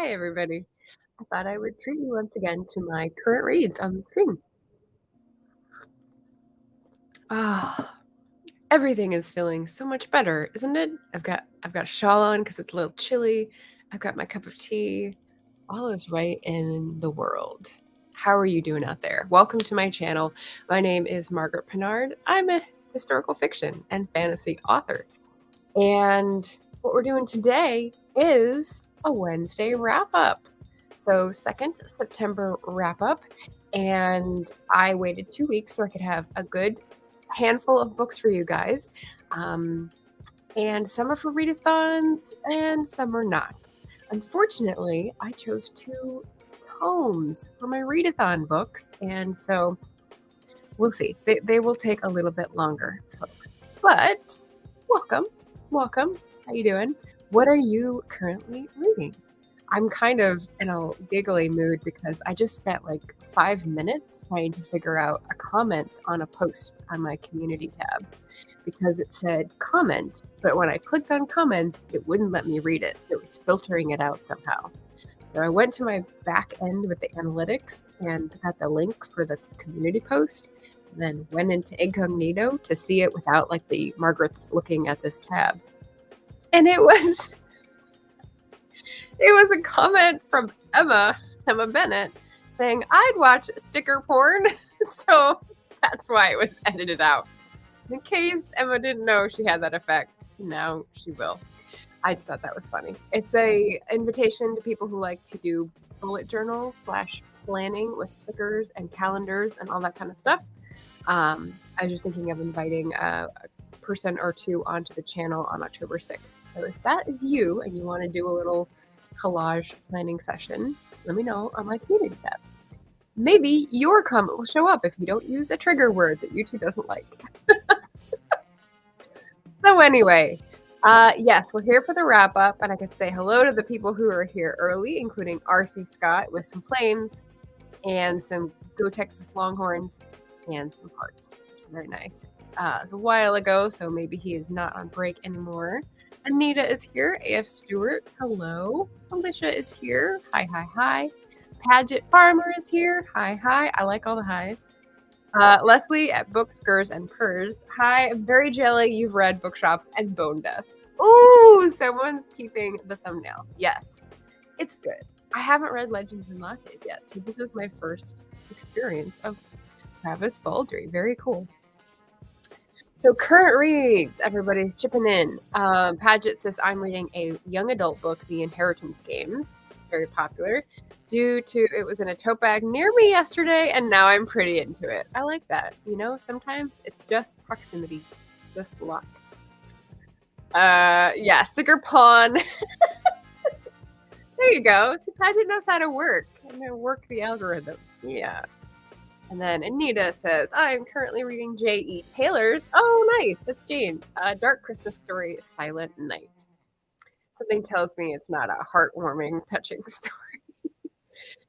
Hi, everybody. I thought I would treat you once again to my current reads on the screen. Ah, everything is feeling so much better, isn't it? I've got a shawl on because it's a little chilly. I've got my cup of tea. All is right in the world. How are you doing out there? Welcome to my channel. My name is Margaret Pinard. I'm a historical fiction and fantasy author. And what we're doing today is a Wednesday wrap-up. So 2nd September wrap-up. And I waited 2 weeks so I could have a good handful of books for you guys. And some are for readathons and some are not. Unfortunately, I chose 2 tomes for my readathon books. And so we'll see. They will take a little bit longer, folks. But welcome. How you doing? What are you currently reading? I'm kind of in a giggly mood because I just spent like 5 minutes trying to figure out a comment on a post on my community tab because it said comment, but when I clicked on comments, it wouldn't let me read it. It was filtering it out somehow. So I went to my back end with the analytics and got the link for the community post, and then went into incognito to see it without like the Margaret's looking at this tab. And it was a comment from Emma Bennett saying I'd watch sticker porn. So that's why it was edited out. In case Emma didn't know she had that effect, now she will. I just thought that was funny. It's a invitation to people who like to do bullet journal / planning with stickers and calendars and all that kind of stuff. I was just thinking of inviting a person or two onto the channel on October 6th. So if that is you and you want to do a little collage planning session, let me know on my community tab. Maybe your comment will show up if you don't use a trigger word that YouTube doesn't like. So anyway, yes, we're here for the wrap up, and I could say hello to the people who are here early, including RC Scott with some flames and some Go Texas Longhorns and some hearts. Very nice. It was a while ago, so maybe he is not on break anymore. Anita is here. AF Stewart, hello. Alicia is here. Hi. Paget Farmer is here. Hi. I like all the highs. Leslie at Books, Gers, and Purrs. Hi, I'm very jelly you've read Bookshops and Bone Dust. Ooh, someone's peeping the thumbnail. Yes, it's good. I haven't read Legends and Lattes yet, so this is my first experience of Travis Baldry. Very cool. So current reads, everybody's chipping in. Paget says, I'm reading a young adult book, The Inheritance Games. Very popular. Due to it was in a tote bag near me yesterday, and now I'm pretty into it. I like that. You know, sometimes it's just proximity. It's just luck. Yeah, sticker pawn. There you go. So Paget knows how to work. I'm going to work the algorithm. Yeah. And then Anita says, I'm currently reading J.E. Taylor's. Oh, nice. That's Jane. Dark Christmas Story, Silent Night. Something tells me it's not a heartwarming, touching story.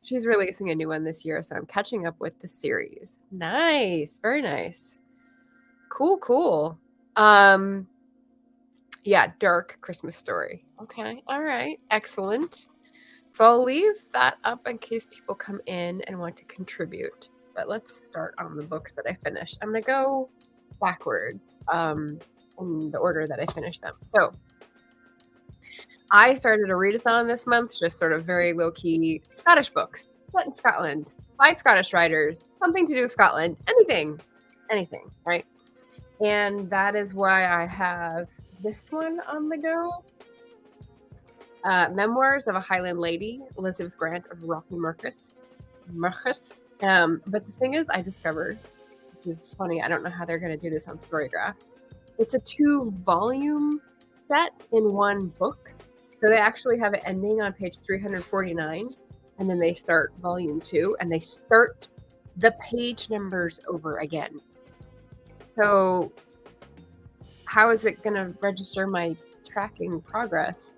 She's releasing a new one this year, so I'm catching up with the series. Nice. Very nice. Cool. Yeah, Dark Christmas Story. Okay. All right. Excellent. So I'll leave that up in case people come in and want to contribute. But let's start on the books that I finished. I'm going to go backwards in the order that I finished them. So I started a readathon this month, just sort of very low-key Scottish books set in Scotland by Scottish writers, something to do with Scotland, anything, right? And that is why I have this one on the go. Memoirs of a Highland Lady, Elizabeth Grant of Rothy Marcus. But the thing is, I discovered, which is funny, I don't know how they're going to do this on Storygraph. It's a 2-volume set in one book. So they actually have it ending on page 349, and then they start volume 2, and they start the page numbers over again. So how is it going to register my tracking progress?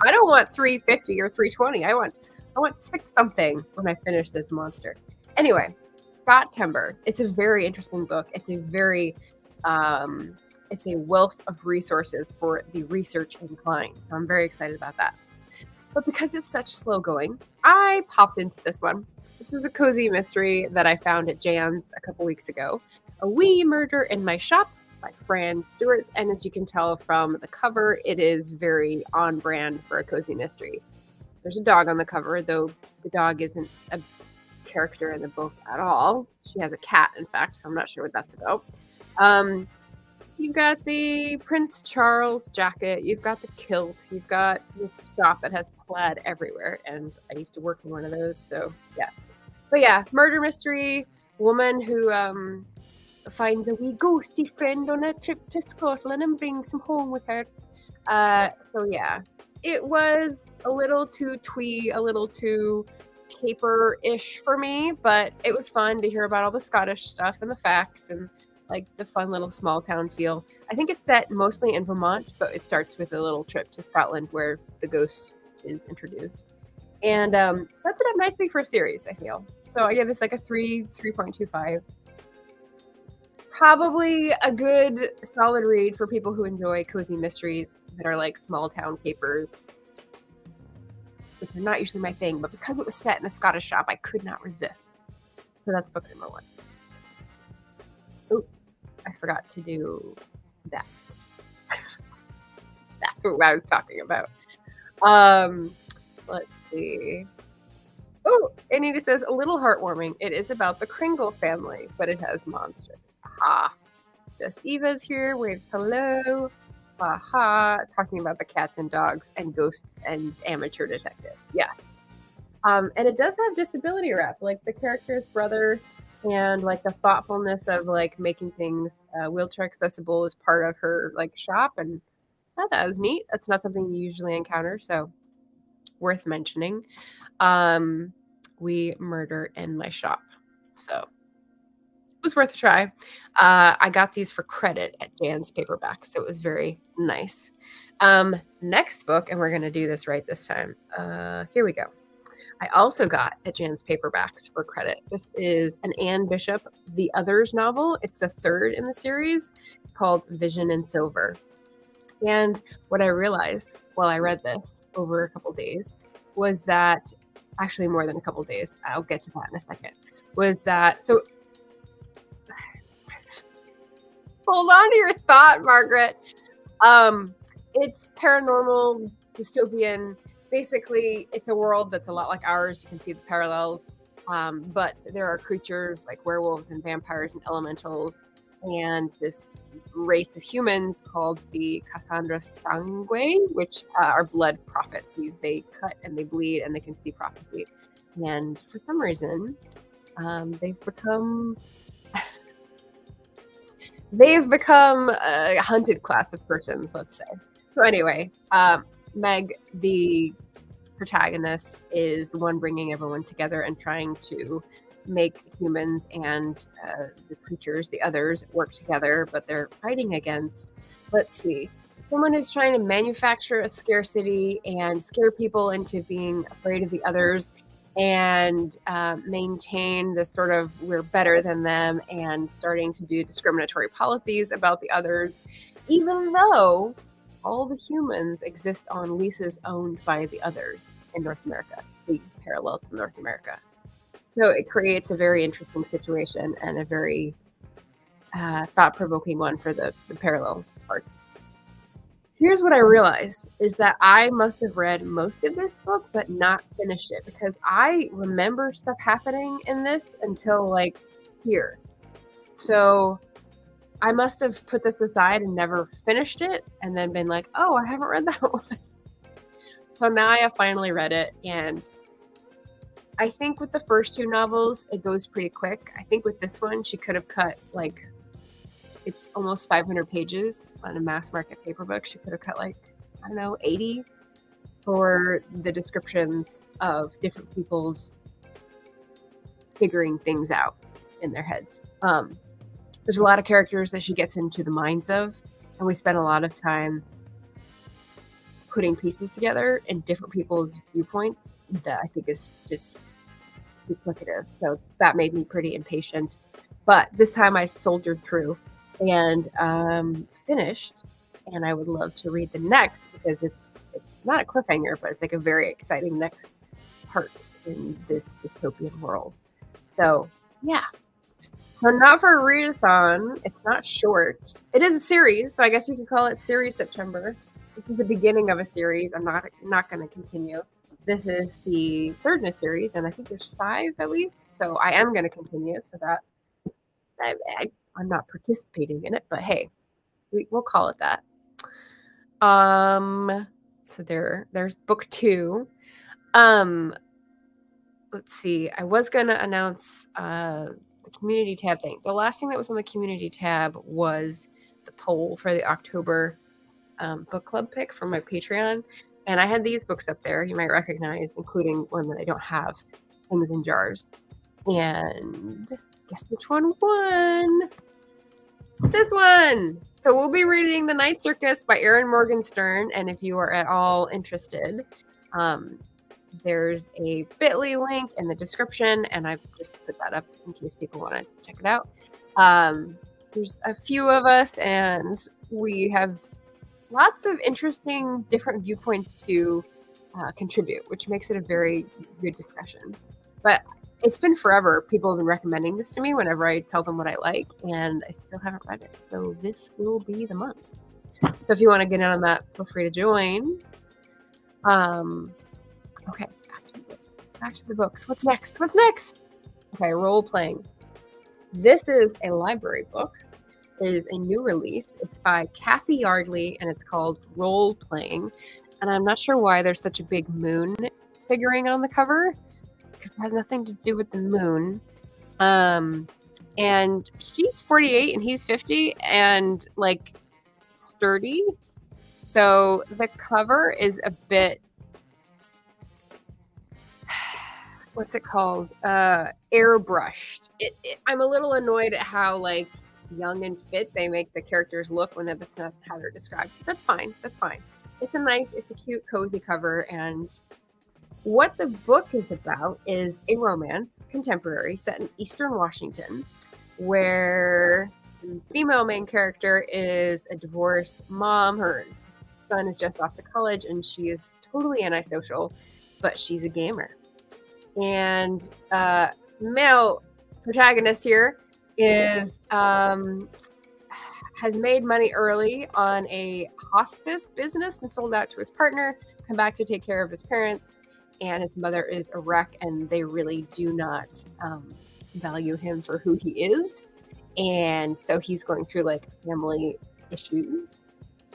I don't want 350 or 320. I want 6 something when I finish this monster. Anyway, Scott Timber. It's a very interesting book. It's a very it's a wealth of resources for the research inclined. So I'm very excited about that. But because it's such slow going, I popped into this one. This is a cozy mystery that I found at Jan's a couple weeks ago. A Wee Murder in My Shop by Fran Stewart. And as you can tell from the cover, it is very on brand for a cozy mystery. There's a dog on the cover, though the dog isn't a character in the book at all. She has a cat, in fact, so I'm not sure what that's about. You've got the Prince Charles jacket, you've got the kilt, you've got this shop that has plaid everywhere, and I used to work in one of those, so yeah. But yeah, murder mystery, woman who finds a wee ghosty friend on a trip to Scotland and brings him home with her. So yeah, it was a little too twee, a little too caper-ish for me, but it was fun to hear about all the Scottish stuff and the facts and like the fun little small town feel. I think it's set mostly in Vermont, but it starts with a little trip to Scotland where the ghost is introduced. And sets it up nicely for a series, I feel. So I give this like a 3.25. Probably a good solid read for people who enjoy cozy mysteries that are like small town capers, which are not usually my thing, but because it was set in a Scottish shop, I could not resist. So that's book number 1. Oh, I forgot to do that. That's what I was talking about. Let's see. Oh, Anita says, a little heartwarming. It is about the Kringle family, but it has monsters. Aha. Just Eva's here, waves hello. Aha. Talking about the cats and dogs and ghosts and amateur detective. Yes. And it does have disability rep, like the character's brother and like the thoughtfulness of like making things wheelchair accessible is part of her like shop. And I thought that was neat. That's not something you usually encounter, so worth mentioning. We Murder in My Shop. So it was worth a try. I got these for credit at Jan's Paperback, so it was very nice. Next book, and we're going to do this right this time. Here we go. I also got at Jan's Paperbacks for credit. This is an Anne Bishop, The Others novel. It's the 3rd in the series, called Vision in Silver. And what I realized while I read this over a couple days was that, actually more than a couple days, I'll get to that in a second, was that, so hold on to your thought, Margaret. It's paranormal, dystopian. Basically, it's a world that's a lot like ours. You can see the parallels. But there are creatures like werewolves and vampires and elementals, and this race of humans called the Cassandra Sangue, which are blood prophets. So they cut and they bleed and they can see prophecy. And for some reason, they've become a hunted class of persons, let's say. So anyway, Meg, the protagonist, is the one bringing everyone together and trying to make humans and the creatures, the others, work together, but they're fighting against, let's see, someone who's trying to manufacture a scarcity and scare people into being afraid of the others and maintain this sort of we're better than them and starting to do discriminatory policies about the others, even though all the humans exist on leases owned by the others in North America, the parallel to North America. So it creates a very interesting situation and a very thought-provoking one for the parallel parts. Here's what I realized is that I must have read most of this book but not finished it, because I remember stuff happening in this until like here. So I must have put this aside and never finished it and then been like, oh, I haven't read that one. So now I have finally read it, and I think with the first 2 novels, it goes pretty quick. I think with this one, she could have cut like, it's almost 500 pages on a mass market paper book. She could have cut like, I don't know, 80 for the descriptions of different people's figuring things out in their heads. There's a lot of characters that she gets into the minds of, and we spend a lot of time putting pieces together in different people's viewpoints that I think is just duplicative. So that made me pretty impatient. But this time I soldiered through and finished, and I would love to read the next because it's not a cliffhanger, but it's like a very exciting next part in this dystopian world. So yeah. So not for a readathon. It's not short. It is a series, so I guess you could call it Series September. This is the beginning of a series. I'm not going to continue. This is the third in a series, and I think there's 5 at least. So I am going to continue, so that I'm not participating in it. But hey, we'll call it that. So there's book 2. Let's see. I was gonna announce the community tab thing. The last thing that was on the community tab was the poll for the October book club pick from my Patreon, and I had these books up there you might recognize, including one that I don't have, Things in Jars. And guess which one won? This one! So we'll be reading The Night Circus by Erin Morgenstern, and if you are at all interested, there's a bit.ly link in the description, and I've just put that up in case people want to check it out. There's a few of us, and we have lots of interesting different viewpoints to contribute, which makes it a very good discussion. But it's been forever. People have been recommending this to me whenever I tell them what I like, and I still haven't read it. So this will be the month. So if you want to get in on that, feel free to join. Okay, back to the books. What's next? Okay, role playing. This is a library book. It is a new release. It's by Kathy Yardley, and it's called Role Playing. And I'm not sure why there's such a big moon figuring on the cover, because it has nothing to do with the moon. And she's 48 and he's 50 and like sturdy. So the cover is a bit, what's it called? Airbrushed. I'm a little annoyed at how like young and fit they make the characters look when that's not how they're described. That's fine. It's a cute, cozy cover, and what the book is about is a romance, contemporary, set in Eastern Washington, where the female main character is a divorced mom. Her son is just off to college, and she is totally antisocial, but she's a gamer. And male protagonist here is has made money early on a hospice business and sold out to his partner, come back to take care of his parents, and his mother is a wreck, and they really do not value him for who he is. And so he's going through like family issues,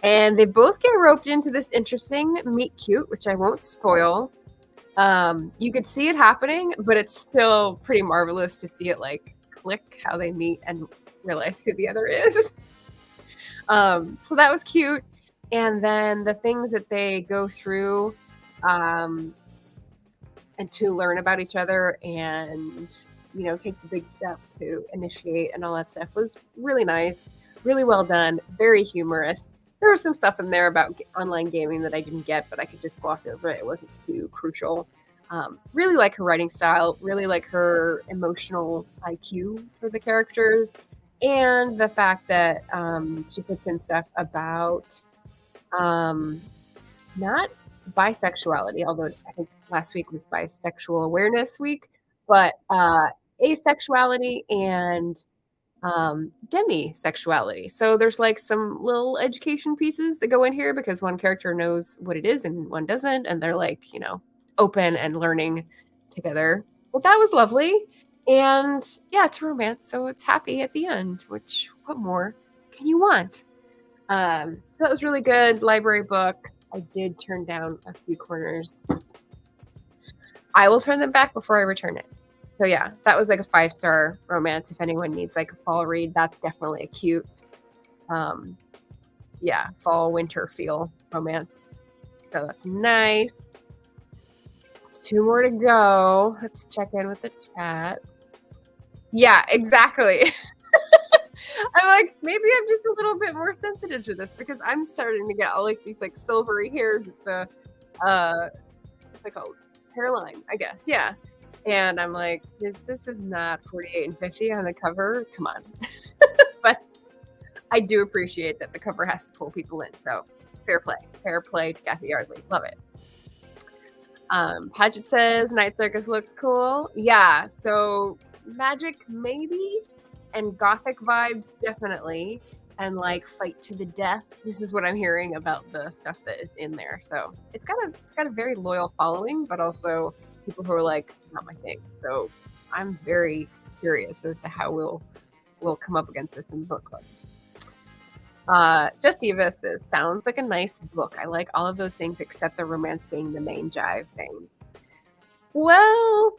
and they both get roped into this interesting meet cute, which I won't spoil. You could see it happening, but it's still pretty marvelous to see it like click how they meet and realize who the other is. So that was cute. And then the things that they go through and to learn about each other and, you know, take the big step to initiate and all that stuff was really nice, really well done, very humorous. There was some stuff in there about online gaming that I didn't get, but I could just gloss over it. It wasn't too crucial. Really like her writing style, really like her emotional IQ for the characters, and the fact that she puts in stuff about not bisexuality, although I think last week was Bisexual Awareness Week, but asexuality and demisexuality. So there's like some little education pieces that go in here because one character knows what it is and one doesn't, and they're like, you know, open and learning together. So that was lovely. And yeah, it's romance, so it's happy at the end, which what more can you want? So that was really good. Library book. I did turn down a few corners. I will turn them back before I return it. So yeah, that was like a 5-star romance. If anyone needs like a fall read, that's definitely a cute, fall winter feel romance. So that's nice. 2 more to go. Let's check in with the chat. Yeah, exactly. I'm like, maybe I'm just a little bit more sensitive to this because I'm starting to get all like these like silvery hairs at the what's it called? Hairline, I guess. Yeah. And I'm like, this is not 48 and 50 on the cover. Come on. But I do appreciate that the cover has to pull people in. So Fair play. Fair play to Kathy Yardley. Love it. Paget says Night Circus looks cool. Yeah, so magic maybe, and gothic vibes definitely, and like fight to the death. This is what I'm hearing about the stuff that is in there. So it's got a very loyal following, but also people who are like, not my thing. So I'm very curious as to how we'll come up against this in the book club. Just Eva says, sounds like a nice book. I like all of those things except the romance being the main jive thing. Well,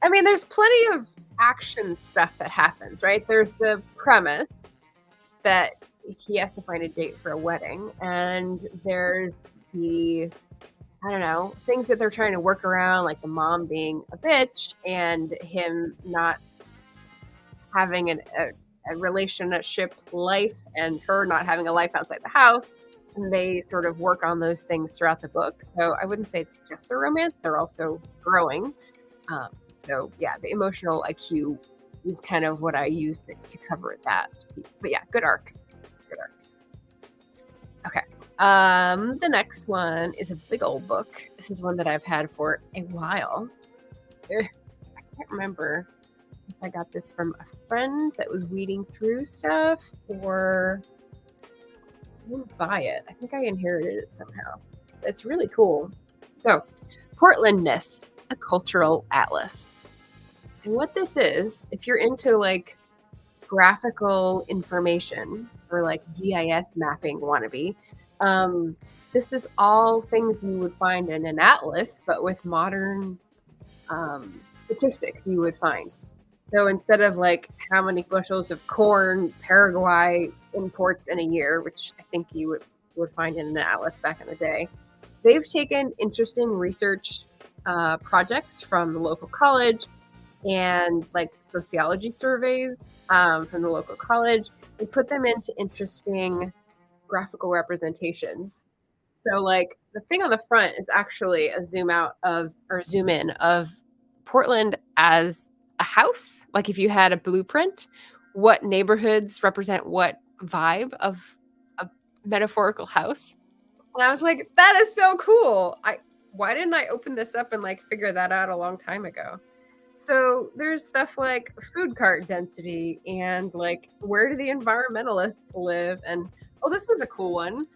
I mean, there's plenty of action stuff that happens, right? There's the premise that he has to find a date for a wedding, and there's the, I don't know, things that they're trying to work around, like the mom being a bitch and him not having a relationship life and her not having a life outside the house, and they sort of work on those things throughout the book. So I wouldn't say it's just a romance, they're also growing. So yeah, the emotional IQ is kind of what I use to cover that piece. But yeah, good arcs. Okay. The next one is a big old book. This is one that I've had for a while. I can't remember if I got this from a friend that was weeding through stuff, or I didn't buy it. I think I inherited it somehow. It's really cool. So, Portlandness, a cultural atlas. And what this is, if you're into like graphical information or like GIS mapping wannabe, this is all things you would find in an atlas, but with modern statistics you would find. So instead of like how many bushels of corn Paraguay imports in a year, which I think you would find in an atlas back in the day, they've taken interesting research projects from the local college and like sociology surveys from the local college and put them into interesting graphical representations. So like the thing on the front is actually a zoom in of Portland as a house. Like if you had a blueprint, what neighborhoods represent what vibe of a metaphorical house. And I was like, that is so cool. Why didn't I open this up and like figure that out a long time ago? So there's stuff like food cart density and like where do the environmentalists live? And oh, this was a cool one.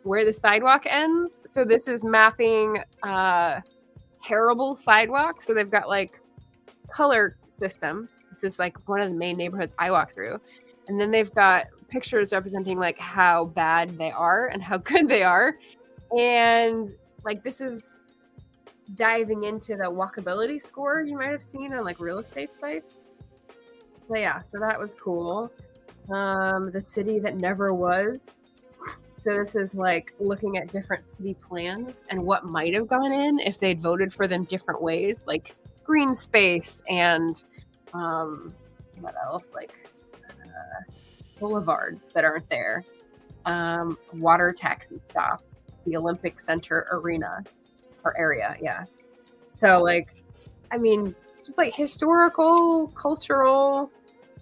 Where the sidewalk ends. So this is mapping Harrible sidewalk. So they've got like color system. This is like one of the main neighborhoods I walk through. And then they've got pictures representing like how bad they are and how good they are. And like this is diving into the walkability score you might have seen on like real estate sites. So yeah, so that was cool. The city that never was. So this is like looking at different city plans and what might have gone in if they'd voted for them different ways, like green space and what else, like boulevards that aren't there, water taxi stop, the Olympic Center arena or area, yeah. So like, I mean, just like historical, cultural,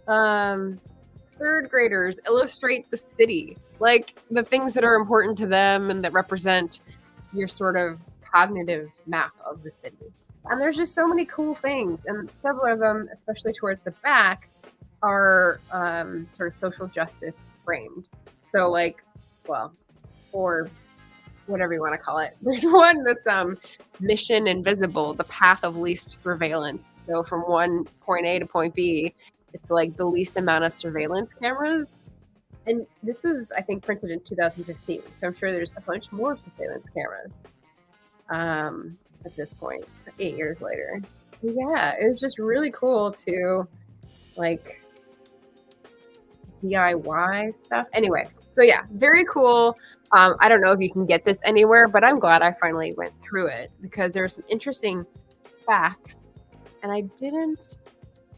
third graders illustrate the city, like the things that are important to them and that represent your sort of cognitive map of the city. And there's just so many cool things, and several of them, especially towards the back, are sort of social justice framed. So like, well, or whatever you want to call it. There's one that's Mission Invisible, the path of least surveillance. So from one point A to point B, it's like the least amount of surveillance cameras. And this was, I think, printed in 2015. So I'm sure there's a bunch more surveillance cameras at this point, 8 years later. Yeah, it was just really cool to like DIY stuff. Anyway, so yeah, very cool. I don't know if you can get this anywhere, but I'm glad I finally went through it because there are some interesting facts and I didn't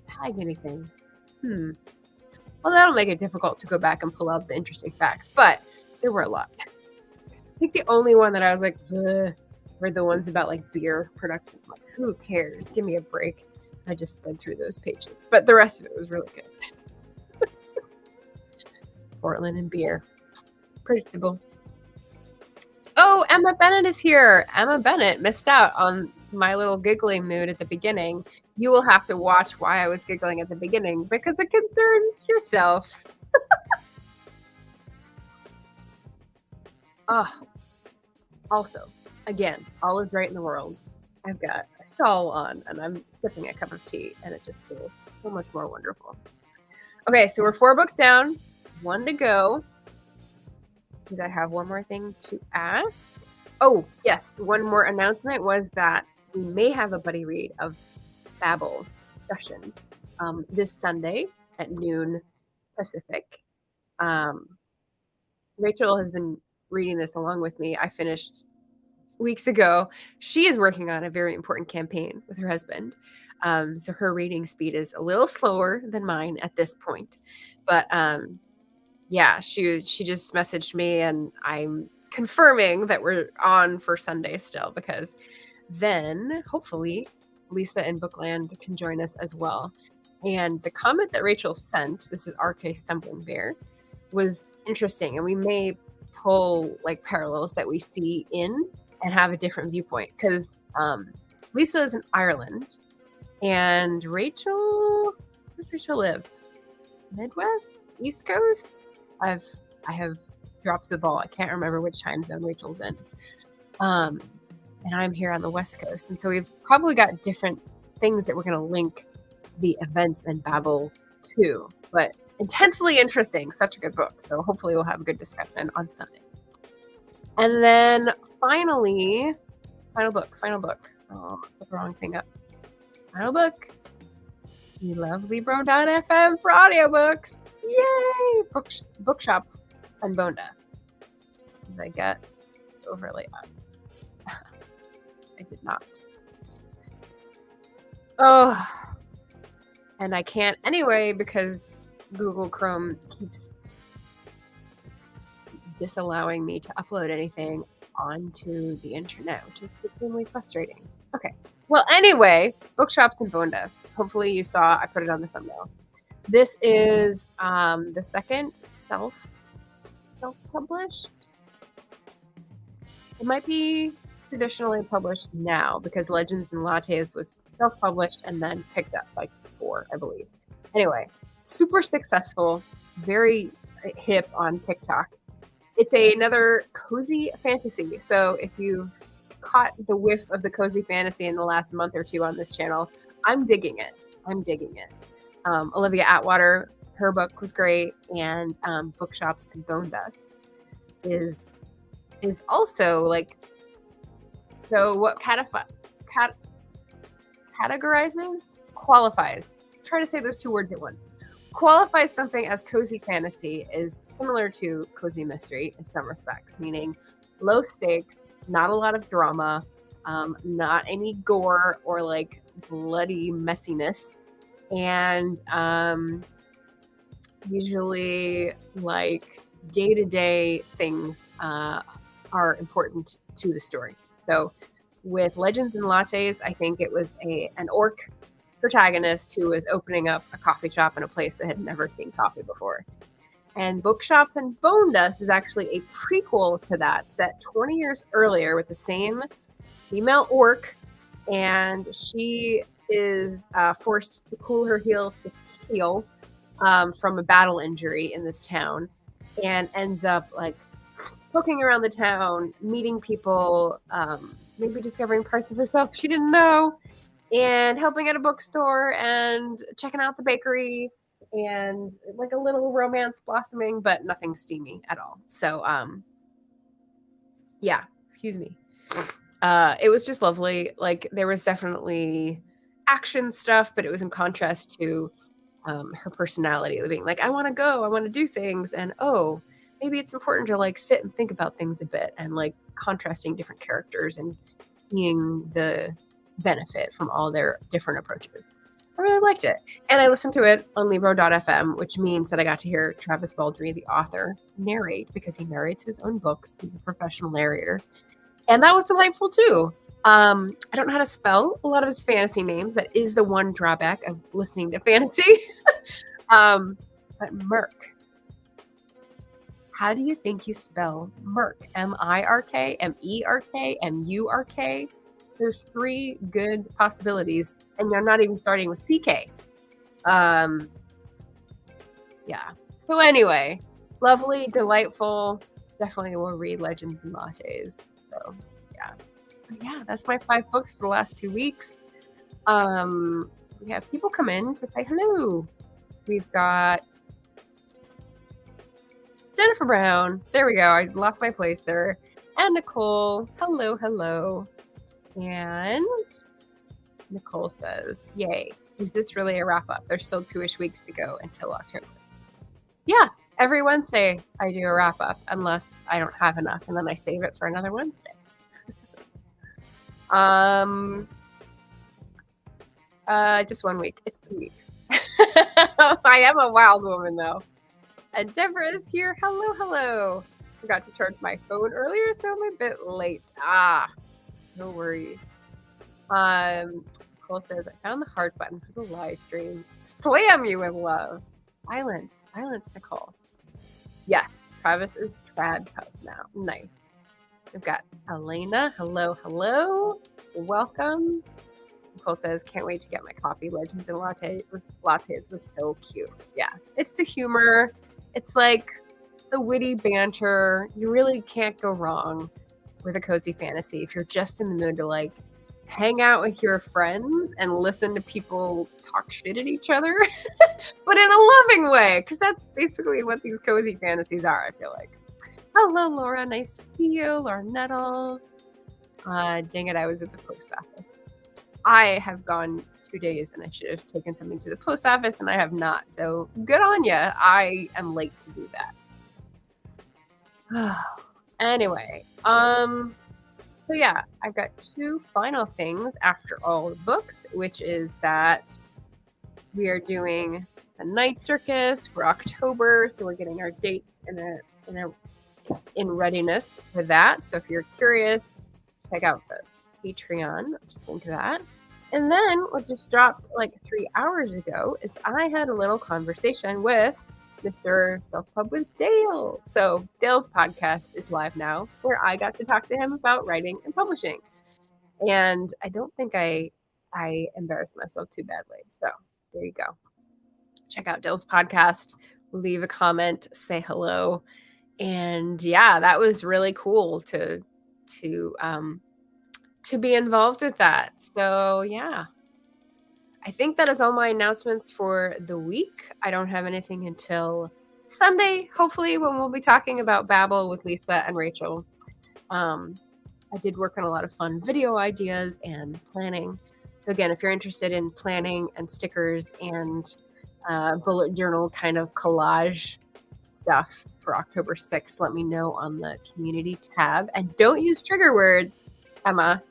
tag anything. Well, that'll make it difficult to go back and pull out the interesting facts, but there were a lot. I think the only one that I was like, ugh, were the ones about like beer production. Like, who cares? Give me a break. I just sped through those pages, but the rest of it was really good. Portland and beer. Predictable. Oh, Emma Bennett is here. Emma Bennett missed out on my little giggling mood at the beginning. You will have to watch why I was giggling at the beginning because it concerns yourself. Also, again, all is right in the world. I've got a shawl on and I'm sipping a cup of tea and it just feels so much more wonderful. Okay, so we're 4 books down, 1 to go. Did I have one more thing to ask? Oh, yes. One more announcement was that we may have a buddy read of Babel discussion this Sunday at noon Pacific. Rachel has been reading this along with me. I finished weeks ago. She is working on a very important campaign with her husband. So her reading speed is a little slower than mine at this point. But yeah, she just messaged me and I'm confirming that we're on for Sunday still because then hopefully Lisa in Bookland can join us as well. And the comment that Rachel sent, this is RK Stumbling Bear, was interesting. And we may pull like parallels that we see in and have a different viewpoint because Lisa is in Ireland and Rachel, where does Rachel live? Midwest? East Coast? I have dropped the ball. I can't remember which time zone Rachel's in. And I'm here on the West Coast. And so we've probably got different things that we're going to link the events in Babel to. But intensely interesting. Such a good book. So hopefully we'll have a good discussion on Sunday. And then finally, final book. Oh, I put the wrong thing up. Final book. We love Libro.fm for audiobooks. Yay! Bookshops and Bone Dust. Did I get overlay on? I did not. Oh, and I can't anyway because Google Chrome keeps disallowing me to upload anything onto the internet, which is extremely frustrating. Okay. Well, anyway, Bookshops and Bone Dust. Hopefully you saw, I put it on the thumbnail. This is the second self-published. It might be traditionally published now because Legends and Lattes was self-published and then picked up like 4, I believe. Anyway, super successful, very hip on TikTok. It's another cozy fantasy. So if you've caught the whiff of the cozy fantasy in the last month or 2 on this channel, I'm digging it. Olivia Atwater, her book was great, and Bookshops and Bone Dust is also like, so what qualifies, try to say those 2 words at once, qualifies something as cozy fantasy is similar to cozy mystery in some respects, meaning low stakes, not a lot of drama, not any gore or like bloody messiness, and usually like day-to-day things are important to the story. So with Legends and Lattes, I think it was an orc protagonist who was opening up a coffee shop in a place that had never seen coffee before. And Bookshops and Bone Dust is actually a prequel to that, set 20 years earlier with the same female orc, and she is forced to cool her heels to heal from a battle injury in this town, and ends up like poking around the town, meeting people, maybe discovering parts of herself she didn't know, and helping at a bookstore and checking out the bakery, and like a little romance blossoming, but nothing steamy at all. So yeah, excuse me. It was just lovely. Like there was definitely action stuff, but it was in contrast to her personality, being like, I want to go, I want to do things, and oh, maybe it's important to like sit and think about things a bit, and like contrasting different characters and seeing the benefit from all their different approaches. I really liked it. And I listened to it on Libro.fm, which means that I got to hear Travis Baldry, the author, narrate, because he narrates his own books. He's a professional narrator. And that was delightful too. I don't know how to spell a lot of his fantasy names. That is the one drawback of listening to fantasy. But Merc. How do you think you spell Merk? M-I-R-K, M-E-R-K, M-U-R-K? There's 3 good possibilities, and you're not even starting with C-K. Yeah. So anyway, lovely, delightful. Definitely will read Legends and Lattes. So yeah. But yeah, that's my 5 books for the last 2 weeks. We have people come in to say hello. We've got Jennifer Brown. There we go. I lost my place there. And Nicole. Hello, hello. And Nicole says, yay. Is this really a wrap up? There's still 2-ish weeks to go until October. Yeah, every Wednesday I do a wrap up unless I don't have enough, and then I save it for another Wednesday. Just 1 week. It's 2 weeks. I am a wild woman though. And Deborah is here. Hello, hello. Forgot to charge my phone earlier, so I'm a bit late. No worries. Nicole says, I found the heart button for the live stream. Slam you with love. Silence, Nicole. Yes, Travis is trad pub now. Nice. We've got Elena. Hello, hello. Welcome. Nicole says, can't wait to get my coffee. Legends and Lattes was so cute. Yeah, it's the humor. It's like the witty banter. You really can't go wrong with a cozy fantasy if you're just in the mood to like hang out with your friends and listen to people talk shit at each other, but in a loving way, because that's basically what these cozy fantasies are, I feel like. Hello, Laura. Nice to see you. Laura Nettles. Dang it, I was at the post office. I have gone 2 days and I should have taken something to the post office and I have not. So good on you. I am late to do that. Anyway, so yeah, I've got 2 final things after all the books, which is that we are doing a night circus for October. So we're getting our dates in readiness for that. So if you're curious, check out the Patreon. Just link to that. And then what just dropped like 3 hours ago is I had a little conversation with Mr. Self Pub with Dale. So Dale's podcast is live now, where I got to talk to him about writing and publishing. And I don't think I embarrassed myself too badly. So there you go. Check out Dale's podcast, leave a comment, say hello. And yeah, that was really cool to be involved with that. So yeah, I think that is all my announcements for the week. I don't have anything until Sunday, hopefully, when we'll be talking about Babel with Lisa and Rachel. I did work on a lot of fun video ideas and planning. So again, if you're interested in planning and stickers and bullet journal kind of collage stuff for October 6th, let me know on the community tab. And don't use trigger words, Emma,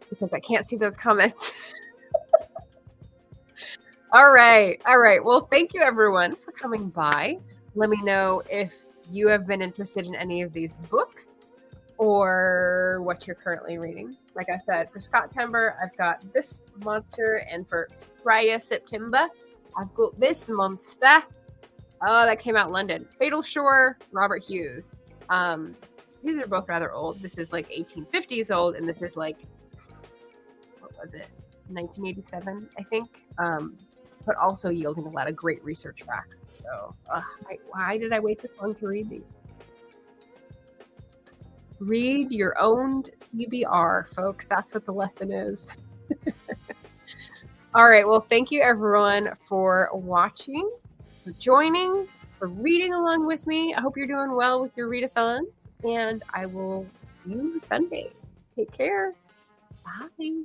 because I can't see those comments. All right. Well, thank you everyone for coming by. Let me know if you have been interested in any of these books or what you're currently reading. Like I said, for Scott Timber, I've got this monster, and for Straya September, I've got this monster. Oh, that came out in London. Fatal Shore, Robert Hughes. These are both rather old. This is like 1850s old, and this is like, what was it? 1987, I think. But also yielding a lot of great research facts. So why did I wait this long to read these? Read your own TBR, folks. That's what the lesson is. All right. Well, thank you everyone for watching, for joining, for reading along with me. I hope you're doing well with your readathons, and I will see you Sunday. Take care. Bye.